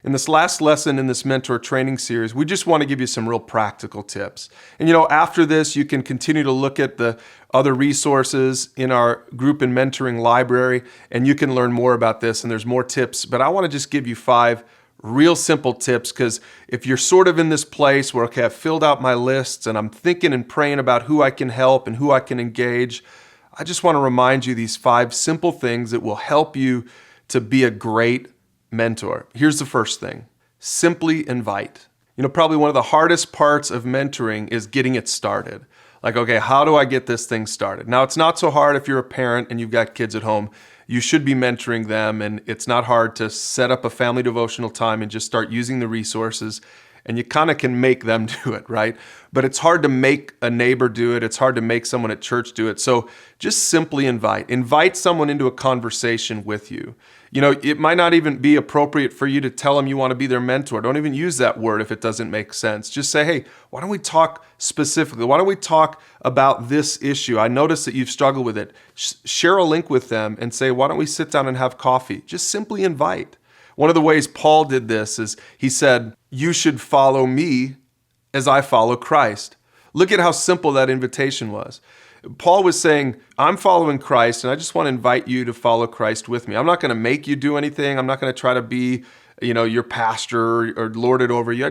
In this last lesson in this mentor training series, we just want to give you some real practical tips. And after this, you can continue to look at the other resources in our group and mentoring library, and you can learn more about this, and there's more tips. But I want to just give you 5 real simple tips, because if you're sort of in this place where, okay, I've filled out my lists and I'm thinking and praying about who I can help and who I can engage, I just want to remind you these 5 simple things that will help you to be a great mentor. Here's the first thing. Simply invite. Probably one of the hardest parts of mentoring is getting it started. Like, okay, how do I get this thing started? Now, it's not so hard if you're a parent and you've got kids at home. You should be mentoring them, and it's not hard to set up a family devotional time and just start using the resources, and you kind of can make them do it, right? But it's hard to make a neighbor do it. It's hard to make someone at church do it. So just simply invite. Invite someone into a conversation with you. It might not even be appropriate for you to tell them you want to be their mentor. Don't even use that word if it doesn't make sense. Just say, hey, why don't we talk specifically? Why don't we talk about this issue? I noticed that you've struggled with it. Share a link with them and say, why don't we sit down and have coffee? Just simply invite. One of the ways Paul did this is he said, you should follow me as I follow Christ. Look at how simple that invitation was. Paul was saying, I'm following Christ, and I just want to invite you to follow Christ with me. I'm not going to make you do anything. I'm not going to try to be, your pastor or lord it over you.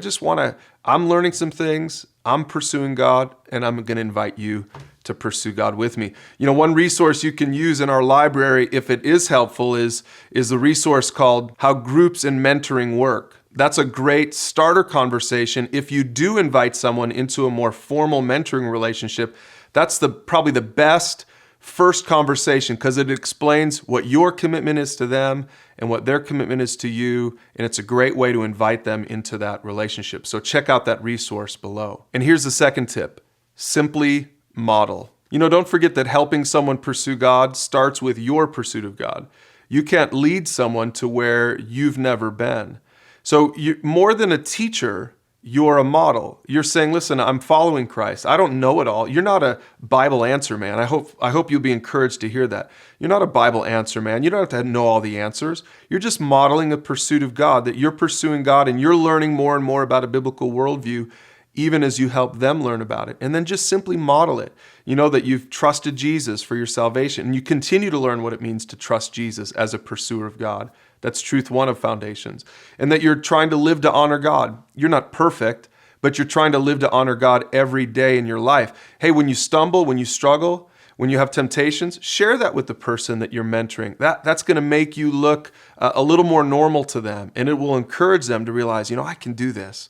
I'm learning some things. I'm pursuing God, and I'm going to invite you to pursue God with me. One resource you can use in our library, if it is helpful, is the resource called How Groups and Mentoring Work. That's a great starter conversation. If you do invite someone into a more formal mentoring relationship, that's probably the best first conversation, because it explains what your commitment is to them and what their commitment is to you, and it's a great way to invite them into that relationship. So check out that resource below. And here's the second tip. Simply model. Don't forget that helping someone pursue God starts with your pursuit of God. You can't lead someone to where you've never been. So more than a teacher, you're a model. You're saying, listen, I'm following Christ. I don't know it all. You're not a Bible answer man. I hope you'll be encouraged to hear that. You're not a Bible answer man. You don't have to know all the answers. You're just modeling a pursuit of God, that you're pursuing God and you're learning more and more about a biblical worldview, even as you help them learn about it. And then just simply model it. That you've trusted Jesus for your salvation, and you continue to learn what it means to trust Jesus as a pursuer of God. That's truth 1 of foundations. And that you're trying to live to honor God. You're not perfect, but you're trying to live to honor God every day in your life. Hey, when you stumble, when you struggle, when you have temptations, share that with the person that you're mentoring. That's going to make you look a little more normal to them, and it will encourage them to realize, I can do this.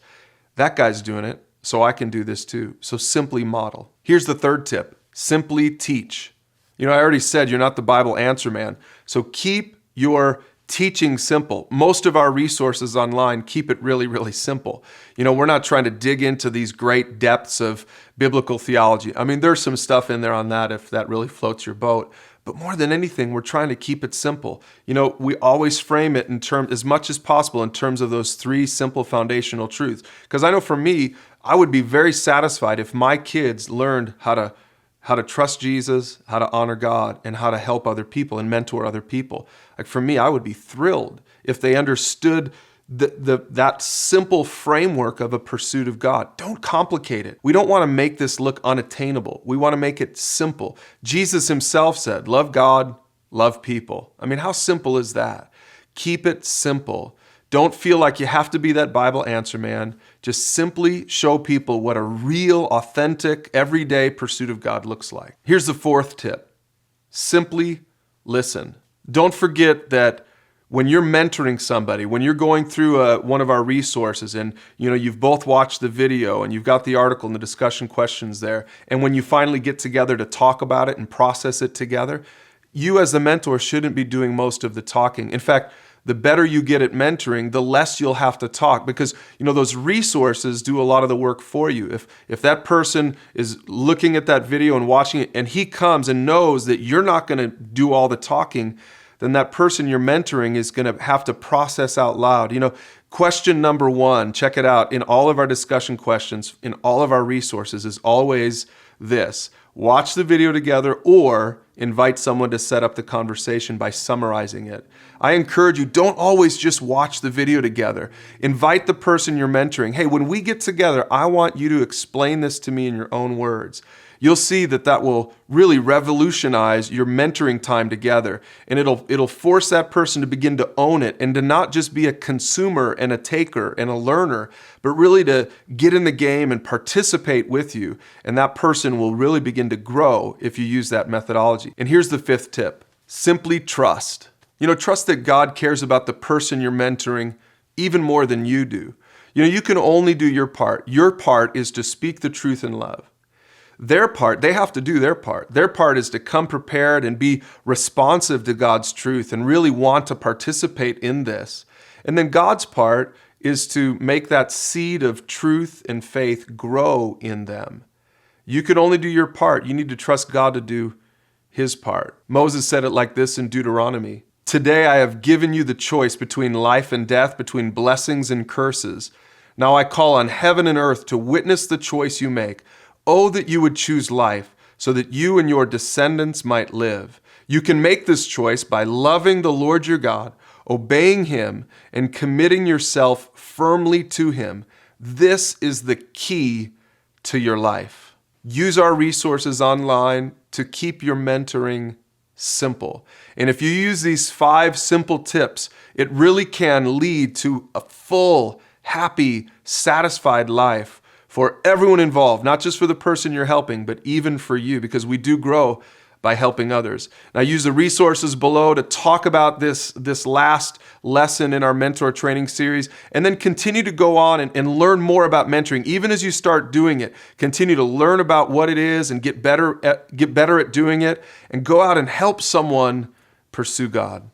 That guy's doing it, so I can do this too. So simply model. Here's the third tip. Simply teach. I already said you're not the Bible answer man, so keep your teaching simple. Most of our resources online keep it really, really simple. We're not trying to dig into these great depths of biblical theology. I mean, there's some stuff in there on that if that really floats your boat. But more than anything, we're trying to keep it simple. We always frame it in terms, as much as possible, in terms of those 3 simple foundational truths. Because I know for me, I would be very satisfied if my kids learned how to trust Jesus, how to honor God, and how to help other people and mentor other people. Like for me, I would be thrilled if they understood that simple framework of a pursuit of God. Don't complicate it. We don't want to make this look unattainable. We want to make it simple. Jesus himself said, love God, love people. I mean, how simple is that? Keep it simple. Don't feel like you have to be that Bible answer man. Just simply show people what a real, authentic, everyday pursuit of God looks like. Here's the 4th tip. Simply listen. Don't forget that when you're mentoring somebody, when you're going through one of our resources and you've both watched the video and you've got the article and the discussion questions there, and when you finally get together to talk about it and process it together, you as the mentor shouldn't be doing most of the talking. In fact, the better you get at mentoring, the less you'll have to talk, because those resources do a lot of the work for you. If that person is looking at that video and watching it, and he comes and knows that you're not going to do all the talking, then that person you're mentoring is going to have to process out loud. Question number 1, check it out, in all of our discussion questions, in all of our resources, is always this: watch the video together, or invite someone to set up the conversation by summarizing it. I encourage you, don't always just watch the video together. Invite the person you're mentoring. Hey, when we get together, I want you to explain this to me in your own words. You'll see that will really revolutionize your mentoring time together, and it'll force that person to begin to own it and to not just be a consumer and a taker and a learner, but really to get in the game and participate with you. And that person will really begin to grow if you use that methodology. And here's the fifth tip: simply trust. Trust that God cares about the person you're mentoring even more than you do. You can only do your part. Your part is to speak the truth in love. Their part, they have to do their part. Their part is to come prepared and be responsive to God's truth and really want to participate in this. And then God's part is to make that seed of truth and faith grow in them. You can only do your part. You need to trust God to do His part. Moses said it like this in Deuteronomy: "Today I have given you the choice between life and death, between blessings and curses. Now I call on heaven and earth to witness the choice you make. Oh, that you would choose life, so that you and your descendants might live. You can make this choice by loving the Lord your God, obeying Him, and committing yourself firmly to Him. This is the key to your life." Use our resources online to keep your mentoring simple. And if you use these 5 simple tips, it really can lead to a full, happy, satisfied life for everyone involved, not just for the person you're helping, but even for you, because we do grow by helping others. Now, use the resources below to talk about this last lesson in our mentor training series, and then continue to go on and learn more about mentoring. Even as you start doing it, continue to learn about what it is and get better at doing it, and go out and help someone pursue God.